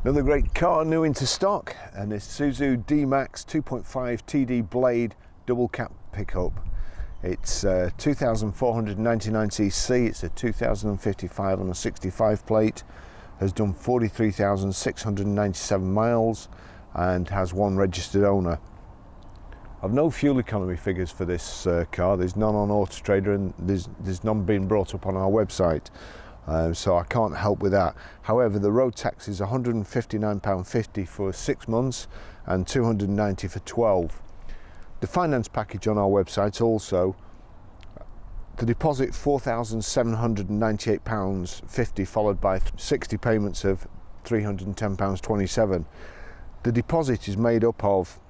Another great car new into stock, and this Isuzu D-Max 2.5 TD Blade double cab pickup. It's 2,499cc, it's a 2055 on a 65 plate, has done 43,697 miles and has one registered owner. I've no fuel economy figures for this car. There's none on Auto Trader, and there's none being brought up on our website. So I can't help with that. However, the road tax is £159.50 for 6 months and £290 for 12. The finance package on our website also, the deposit £4,798.50 followed by 60 payments of £310.27. The deposit is made up of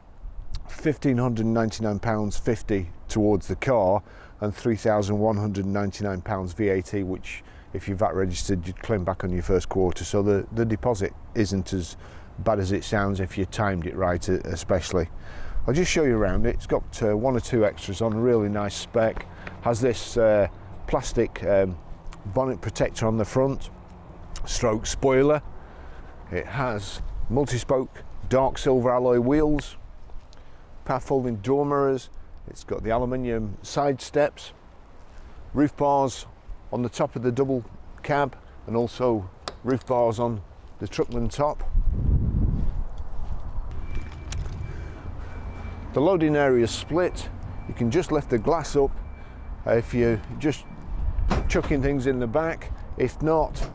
£1,599.50 towards the car and £3,199 VAT, which if you're VAT registered, you'd claim back on your first quarter. So the deposit isn't as bad as it sounds if you timed it right, especially. I'll just show you around it. It's got one or two extras on, a really nice spec. Has this plastic bonnet protector on the front, stroke spoiler. It has multi-spoke dark silver alloy wheels, power folding door mirrors. It's got the aluminium side steps, roof bars on the top of the double cab, and also roof bars on the truckman top. The loading area is split. You can just lift the glass up if you're just chucking things in the back. If not,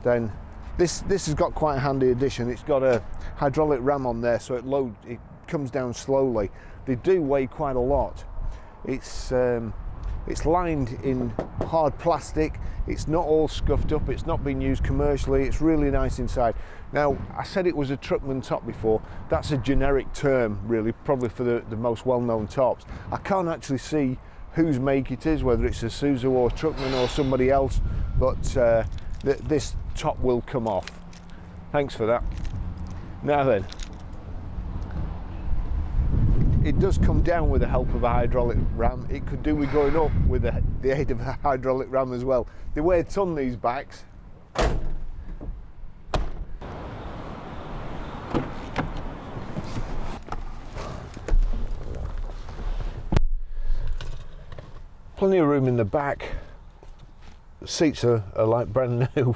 then this has got quite a handy addition. It's got a hydraulic ram on there, so it comes down slowly. They do weigh quite a lot. It's lined in hard plastic. It's not all scuffed up. It's not been used commercially. It's really nice inside. Now, I said it was a truckman top before. That's a generic term, really, probably for the most well-known tops. I can't actually see whose make it is, whether it's a Isuzu or truckman or somebody else, but this top will come off. Thanks for that. Now then, it does come down with the help of a hydraulic ram. It could do with going up with the aid of a hydraulic ram as well. They weigh a ton, these backs. Plenty of room in the back. The seats are like brand new.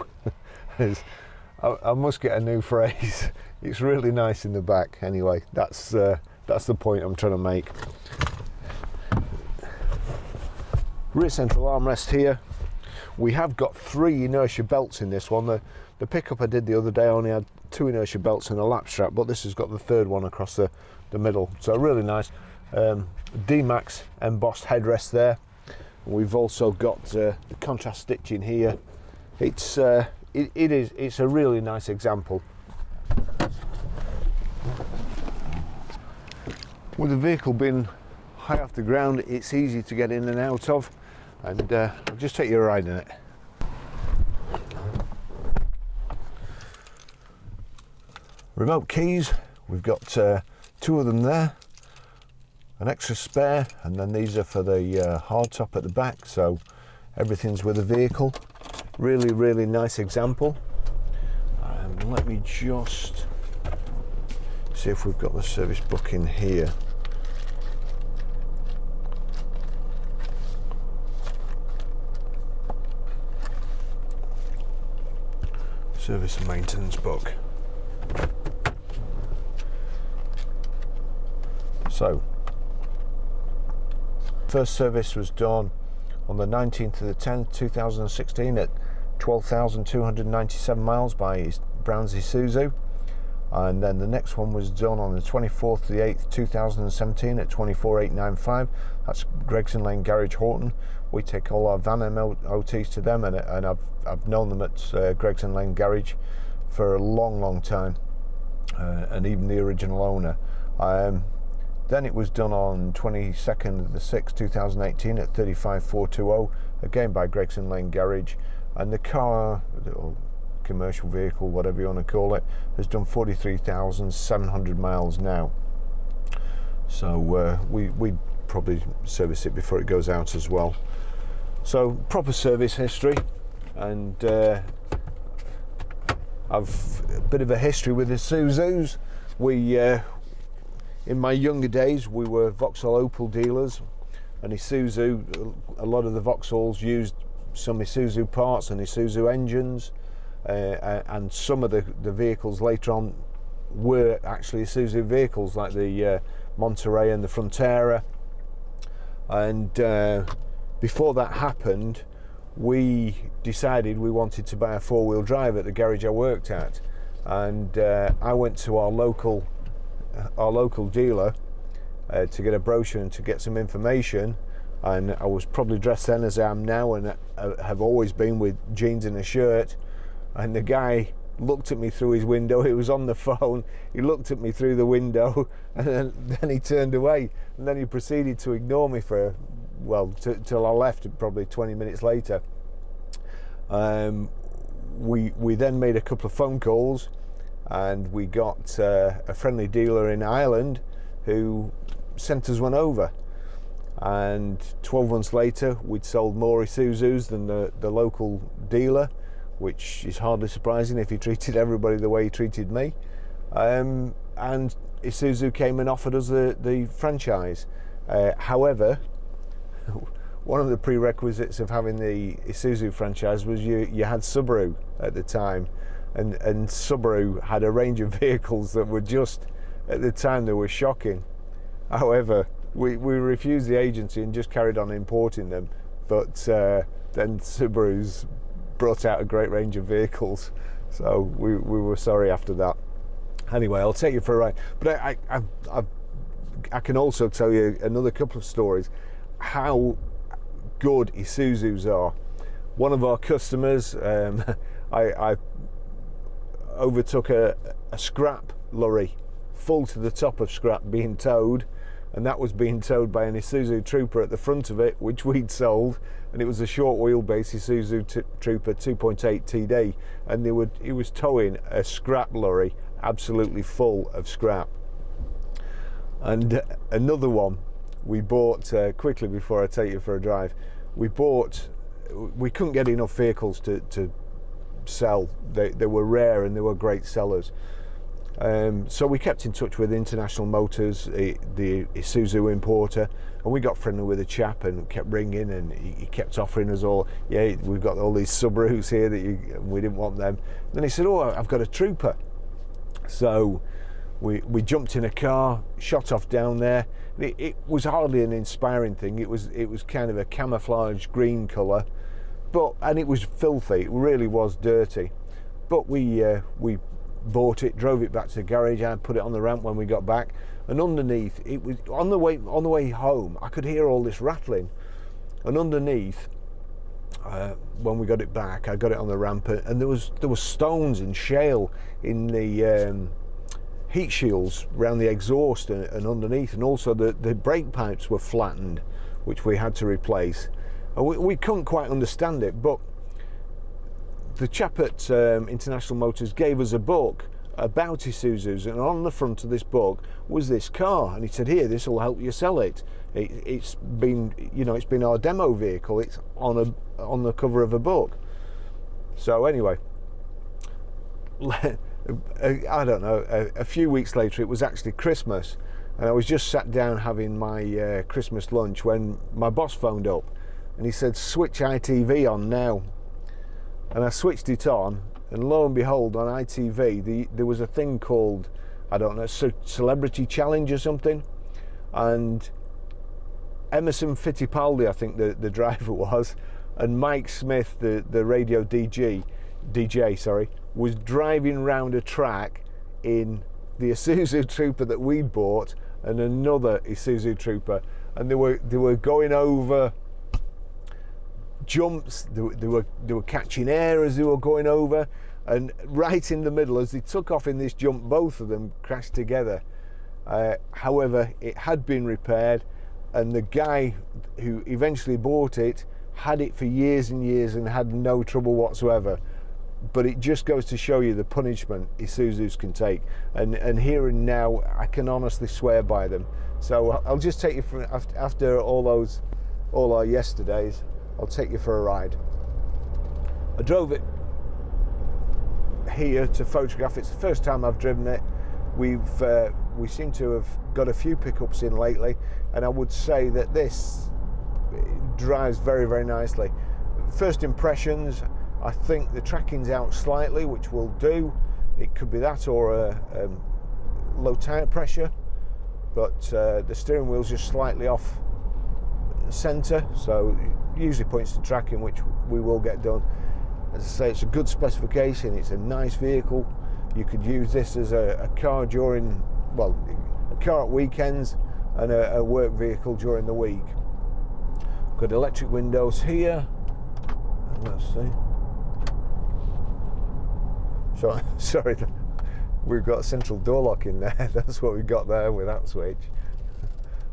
I must get a new phrase. It's really nice in the back. Anyway, that's the point I'm trying to make. Rear central armrest here. We have got 3 inertia belts in this one. The pickup I did the other day only had 2 inertia belts and a lap strap, but this has got the 3rd one across the middle. So really nice. D-Max embossed headrest there. We've also got the contrast stitching here. It's a really nice example. With the vehicle being high off the ground, it's easy to get in and out of, and I'll just take you a ride in it. Remote keys, we've got 2 of them there, an extra spare, and then these are for the hard top at the back, so everything's with the vehicle. Really, really nice example. Let me just see if we've got the service book in here. Service and maintenance book. So, first service was done on the 19th of the 10th 2016 at 12,297 miles by Brown's Isuzu, and then the next one was done on the 24th of the 8th 2017 at 24,895. That's Gregson Lane Garage, Horton. We take all our van MOTs to them, and I've known them at Gregson Lane Garage for a long time, and even the original owner. Then it was done on 22nd of the 6th 2018 at 35,420, again by Gregson Lane Garage, and the car, or commercial vehicle, whatever you want to call it, has done 43,700 miles now. So we'd probably service it before it goes out as well. So proper service history, and I've a bit of a history with Isuzus. In my younger days, we were Vauxhall Opel dealers, and Isuzu, a lot of the Vauxhalls used some Isuzu parts and Isuzu engines, and some of the vehicles later on were actually Isuzu vehicles, like the Monterey and the Frontera. And before that happened, we decided we wanted to buy a four-wheel drive at the garage I worked at, and I went to our local dealer to get a brochure and to get some information. And I was probably dressed then as I am now, and have always been, with jeans and a shirt. And the guy looked at me through his window. He was on the phone. He looked at me through the window, and then he turned away. And then he proceeded to ignore me for, well, till I left, probably 20 minutes later. We then made a couple of phone calls, and we got a friendly dealer in Ireland who sent us one over. And 12 months later, we'd sold more Isuzus than the local dealer, which is hardly surprising if he treated everybody the way he treated me. And Isuzu came and offered us the franchise. However, one of the prerequisites of having the Isuzu franchise was you had Subaru at the time, and Subaru had a range of vehicles that were just, at the time, they were shocking. However, we refused the agency and just carried on importing them, but then Subaru's brought out a great range of vehicles, so we were sorry after that. Anyway, I'll take you for a ride, but I can also tell you another couple of stories how good Isuzus are. One of our customers, I overtook a scrap lorry full to the top of scrap being towed, and that was being towed by an Isuzu Trooper at the front of it, which we'd sold, and it was a short wheelbase Isuzu Trooper 2.8 TD, and he was towing a scrap lorry absolutely full of scrap. And another one we bought, quickly before I take you for a drive, we couldn't get enough vehicles to sell. They were rare and they were great sellers. So we kept in touch with International Motors, the Isuzu importer, and we got friendly with a chap and kept ringing, and he kept offering us all, yeah, we've got all these Subarus here that we didn't want them. And then he said, oh, I've got a Trooper. So we jumped in a car, shot off down there. It was hardly an inspiring thing. It was kind of a camouflage green colour, and it was filthy. It really was dirty. But we bought it, drove it back to the garage. I put it on the ramp when we got back, and underneath, it was on the way home, I could hear all this rattling, and underneath, when we got it back, I got it on the ramp, and there was stones and shale in the heat shields around the exhaust and underneath, and also the brake pipes were flattened, which we had to replace. And we couldn't quite understand it, but the chap at International Motors gave us a book about Isuzus, and on the front of this book was this car, and he said, here, this will help you sell it. It's been our demo vehicle. It's on the cover of a book. So anyway, I don't know, a few weeks later, it was actually Christmas, and I was just sat down having my Christmas lunch when my boss phoned up, and he said, switch ITV on now. And I switched it on, and lo and behold, on ITV, there was a thing called, I don't know, Celebrity Challenge or something, and Emerson Fittipaldi, I think the driver was, and Mike Smith, the radio DJ, was driving round a track in the Isuzu Trooper that we'd bought and another Isuzu Trooper, and they were going over jumps. They were catching air as they were going over, and right in the middle, as they took off in this jump, both of them crashed together. However, it had been repaired, and the guy who eventually bought it had it for years and years and had no trouble whatsoever. But it just goes to show you the punishment Isuzus can take, and here and now I can honestly swear by them. So I'll just take you from after all our yesterdays, I'll take you for a ride. I drove it here to photograph. It's the first time I've driven it. We seem to have got a few pickups in lately, and I would say that this drives very, very nicely. First impressions, I think the tracking's out slightly, which will do. It could be that or a low tyre pressure, but the steering wheel's just slightly off centre, so it usually points to tracking, which we will get done. As I say, it's a good specification, it's a nice vehicle. You could use this as a car during, well, a car at weekends and a work vehicle during the week. Got electric windows here. Let's see. So, sorry, we've got a central door lock in there. That's what we've got there with that switch.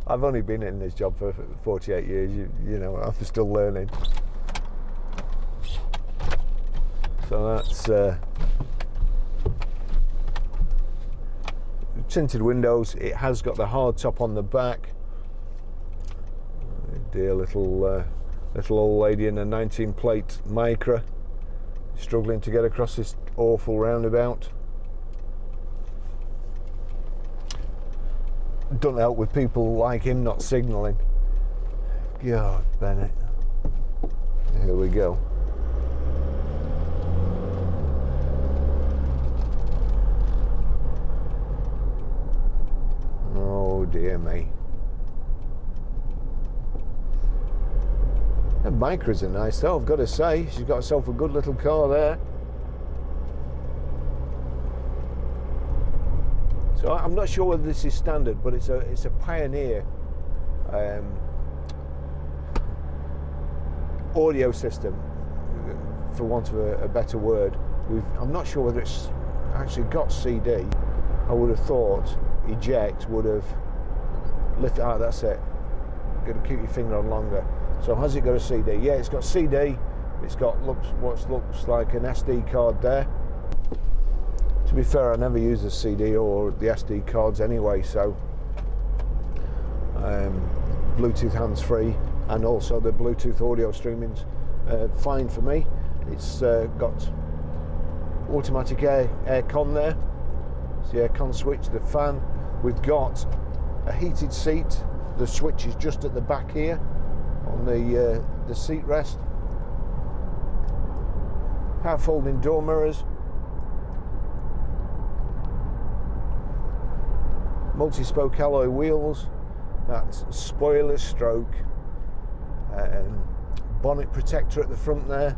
I've only been in this job for 48 years. You know, I'm still learning. So that's tinted windows. It has got the hard top on the back. Dear little old lady in a 19 plate Micra, struggling to get across this awful roundabout. Doesn't help with people like him not signalling. God, Bennett. Here we go. Oh dear me. That Micra's a nice though, I've got to say. She's got herself a good little car there. So I'm not sure whether this is standard, but it's a Pioneer audio system, for want of a better word. I'm not sure whether it's actually got CD. I would have thought eject would have lifted. Ah, that's it. Got to keep your finger on longer. So has it got a CD? Yeah, it's got CD. It's got what looks like an SD card there. To be fair, I never use the CD or the SD cards anyway, so Bluetooth hands-free and also the Bluetooth audio streaming's fine for me. It's got automatic air con there. It's the air con switch, the fan. We've got a heated seat. The switch is just at the back here on the seat rest. Power folding door mirrors. Multi-spoke alloy wheels. That's spoiler stroke bonnet protector at the front there.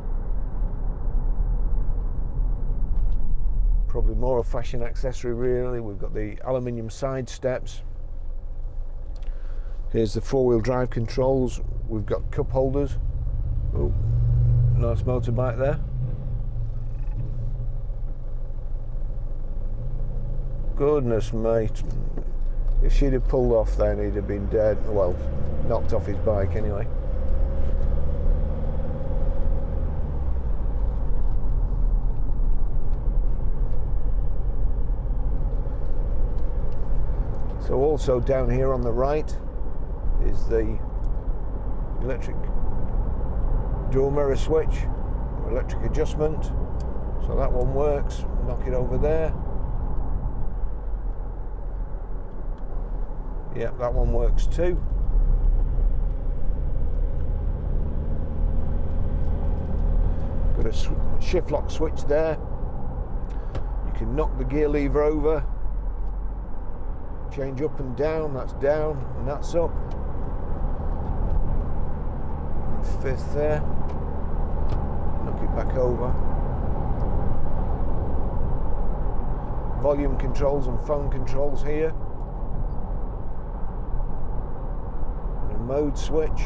Probably more a fashion accessory really. We've got the aluminium side steps. Here's the four-wheel drive controls. We've got cup holders. Oh, nice motorbike there. Goodness mate, if she'd have pulled off then he'd have been dead. Well, knocked off his bike anyway. So also down here on the right is the electric door mirror switch, or electric adjustment. So that one works. Knock it over there. Yep, that one works too. Got a shift lock switch there. You can knock the gear lever over. Change up and down, that's down and that's up. And fifth there. Knock it back over. Volume controls and phone controls here. And a mode switch.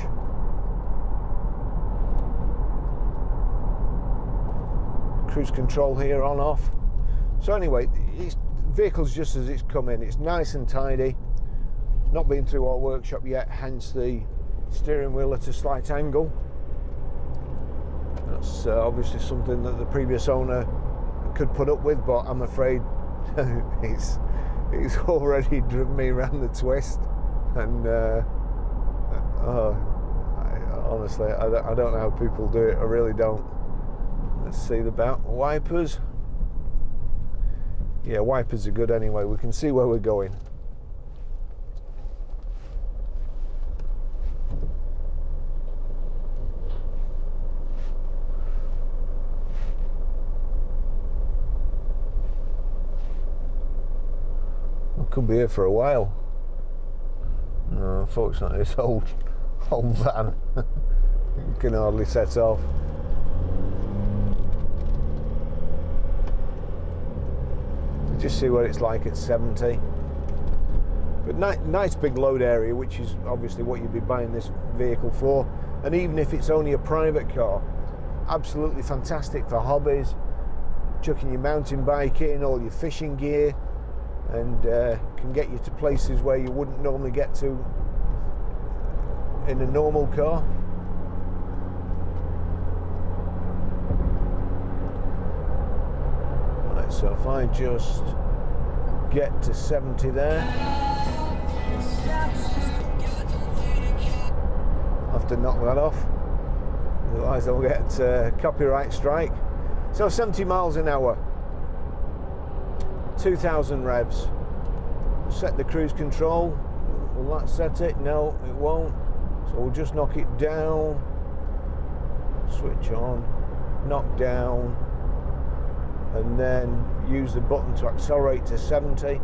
Cruise control here on off. So anyway, vehicle's just as it's come in. It's nice and tidy. It's not been through our workshop yet, hence the steering wheel at a slight angle. That's obviously something that the previous owner could put up with, but I'm afraid it's already driven me around the twist. And honestly, I don't know how people do it. I really don't. Let's see the back wipers. Yeah, wipers are good anyway. We can see where we're going. We could be here for a while. No, unfortunately, this old van can hardly set off. Just see what it's like at 70. But nice big load area, which is obviously what you'd be buying this vehicle for. And even if it's only a private car, absolutely fantastic for hobbies, chucking your mountain bike in, all your fishing gear, and can get you to places where you wouldn't normally get to in a normal car. Right, so if I just get to 70 there, I'll have to knock that off, otherwise I'll get a copyright strike. So 70 miles an hour, 2,000 revs. Set the cruise control. Will that set it? No, it won't. So we'll just knock it down. Switch on, knock down, and then use the button to accelerate to 70.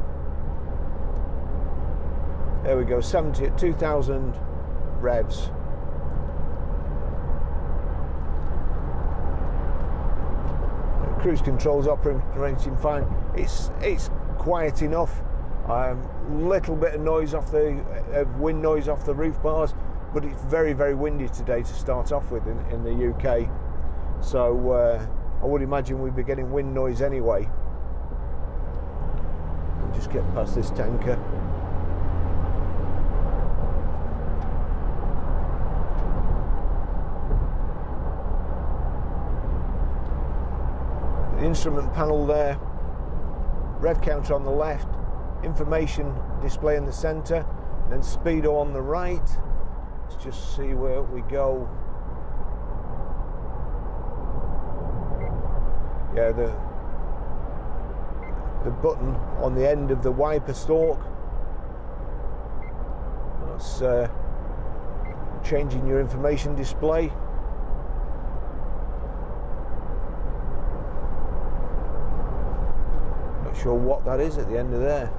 There we go, 70 at 2,000 revs. Cruise control's operating fine. It's quiet enough. Little bit of noise off wind noise off the roof bars, but it's very, very windy today to start off with in the UK. So I would imagine we'd be getting wind noise anyway. We'll just get past this tanker. The instrument panel there, rev counter on the left, information display in the center, then speedo on the right. Let's just see where we go. Yeah, the button on the end of the wiper stalk, that's changing your information display. Not sure what that is at the end of there.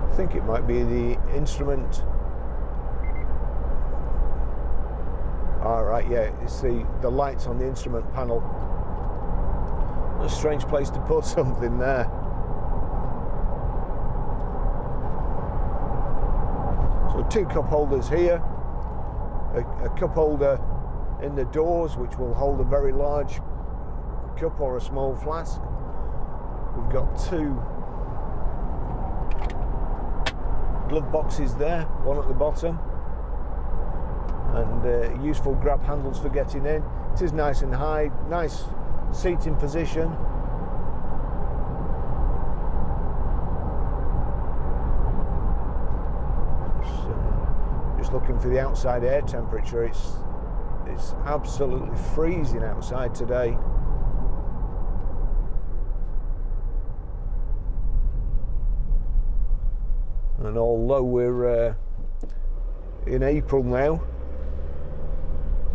I think it might be the instrument. Alright, yeah, it's the lights on the instrument panel. A strange place to put something there. So 2 cup holders here, a cup holder in the doors which will hold a very large cup or a small flask. We've got 2 glove boxes there, one at the bottom, and useful grab handles for getting in. It is nice and high, nice seating position. Just looking for the outside air temperature. It's absolutely freezing outside today. And although we're in April now,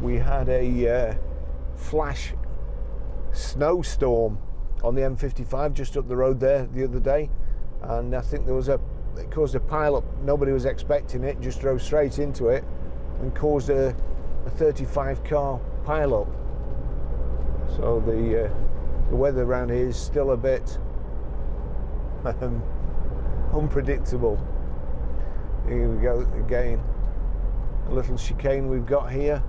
we had a flash snowstorm on the M55 just up the road there the other day, and I think it caused a pile-up. Nobody was expecting it, just drove straight into it and caused a 35 car pile-up. So the weather around here is still a bit unpredictable. Here we go again, a little chicane we've got here.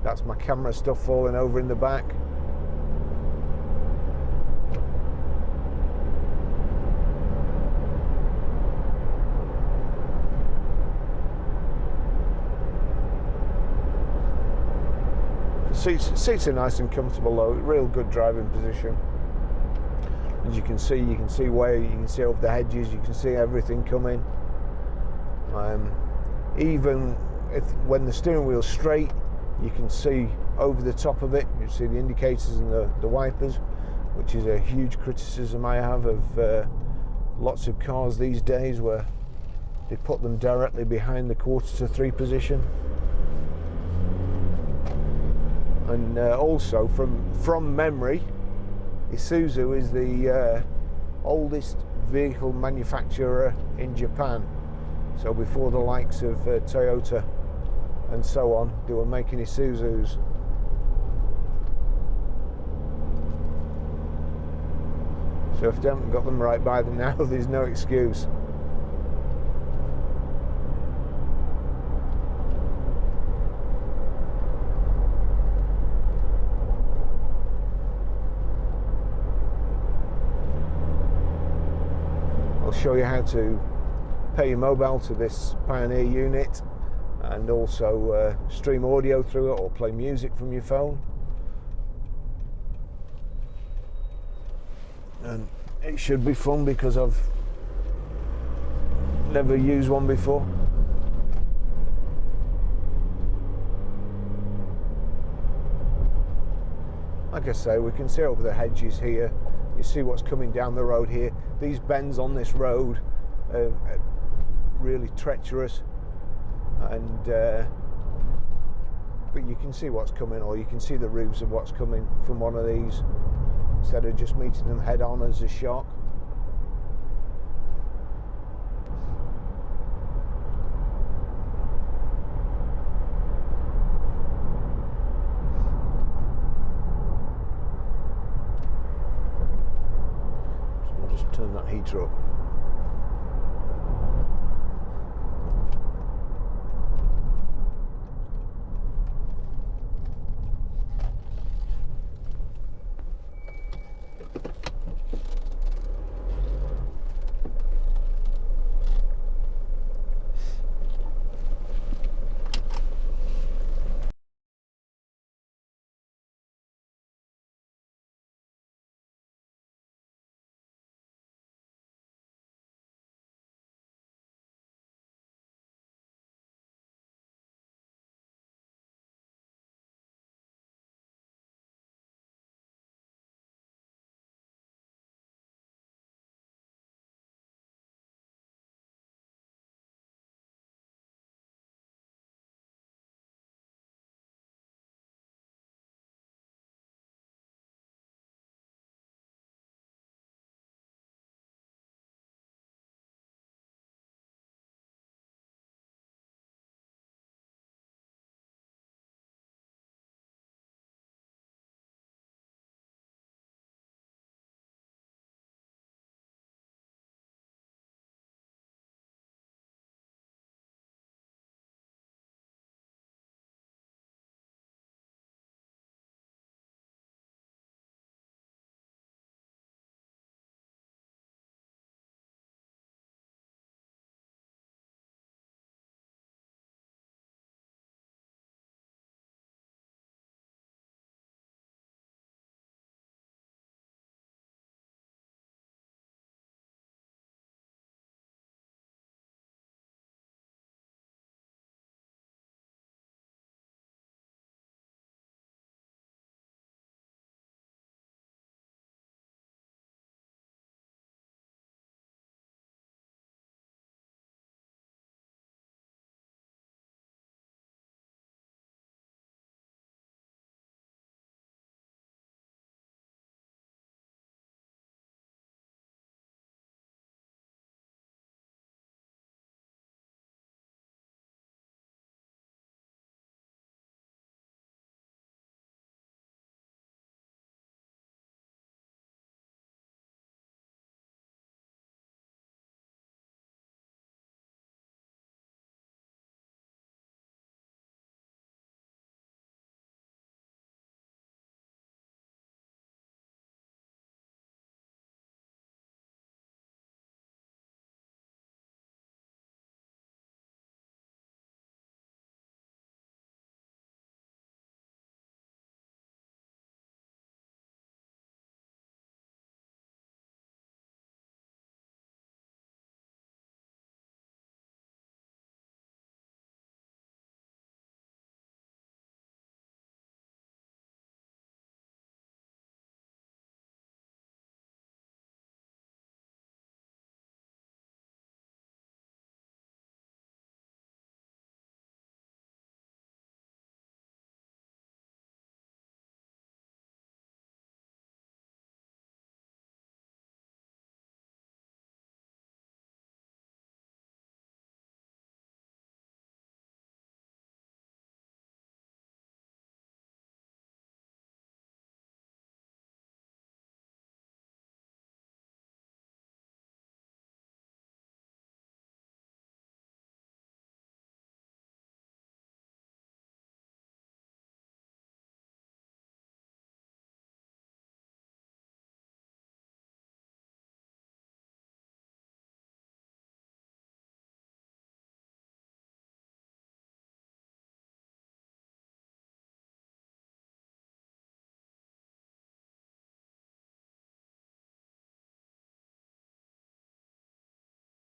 That's my camera stuff falling over in the back. Seats are nice and comfortable though, real good driving position. As you can see where you can see over the hedges, you can see everything coming. Even when the steering wheel's straight, you can see over the top of it. You see the indicators and the wipers, which is a huge criticism I have of lots of cars these days, where they put them directly behind the 2:45 position. And also from memory, Isuzu is the oldest vehicle manufacturer in Japan. So before the likes of Toyota and so on, they were making Isuzus. So if they haven't got them right by them now, there's no excuse. I'll show you how to pair your mobile to this Pioneer unit, and also stream audio through it or play music from your phone. And it should be fun because I've never used one before. Like I say, we can see over the hedges here. You see what's coming down the road here. These bends on this road are really treacherous, and but you can see what's coming, or you can see the roofs of what's coming from one of these, instead of just meeting them head on as a shock. So I'll just turn that heater up.